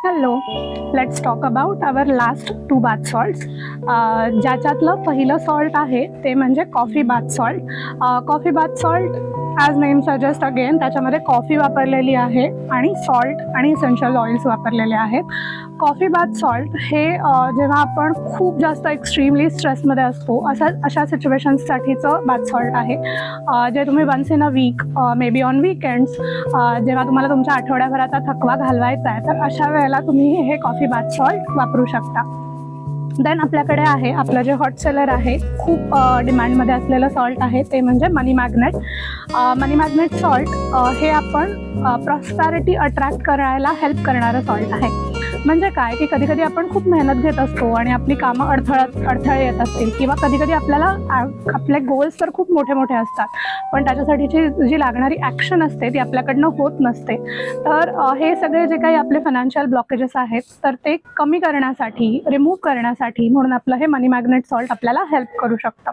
Hello, let's talk about our last 2 bath salts. ज्याच्यातलं पहिलं salt आहे ते म्हणजे coffee bath salt. Coffee bath salt as name suggest again, त्याच्यामध्ये coffee वापरलेली आहे आणि सॉल्ट आणि इसेन्शियल ऑइल्स वापरलेले आहेत. कॉफी बाथ सॉल्ट हे जेव्हा आपण खूप जास्त एक्स्ट्रीमली स्ट्रेसमध्ये असतो अशा सिच्युएशन्ससाठीचं बाथ सॉल्ट आहे, जे तुम्ही once in a week, may be on weekends, जेव्हा तुम्हाला तुमच्या आठवड्याभराचा थकवा घालवायचा आहे तर अशा वेळेला तुम्ही हे कॉफी बाथ सॉल्ट वापरू शकता. देन आपल्याकडे आहे आपलं जे हॉट सेलर आहे, खूप डिमांडमध्ये असलेलं सॉल्ट आहे ते म्हणजे मनी मॅग्नेट. मनी मॅग्नेट सॉल्ट हे आपण प्रॉस्पॅरिटी अट्रॅक्ट करायला हेल्प करणारं सॉल्ट आहे. म्हणजे काय की कधी कधी आपण खूप मेहनत घेत असतो आणि आपली कामं अडथळे येत असतील, किंवा कधी कधी आपल्याला आपले गोल्स तर खूप मोठे मोठे असतात पण त्याच्यासाठीची जी लागणारी ॲक्शन असते ती आपल्याकडनं होत नसते. तर हे सगळे जे काही आपले फायनान्शियल ब्लॉकेजेस आहेत तर ते कमी करण्यासाठी, रिमूव्ह करण्यासाठी म्हणून आपलं हे मनी मॅग्नेट सॉल्ट आपल्याला हेल्प करू शकतं.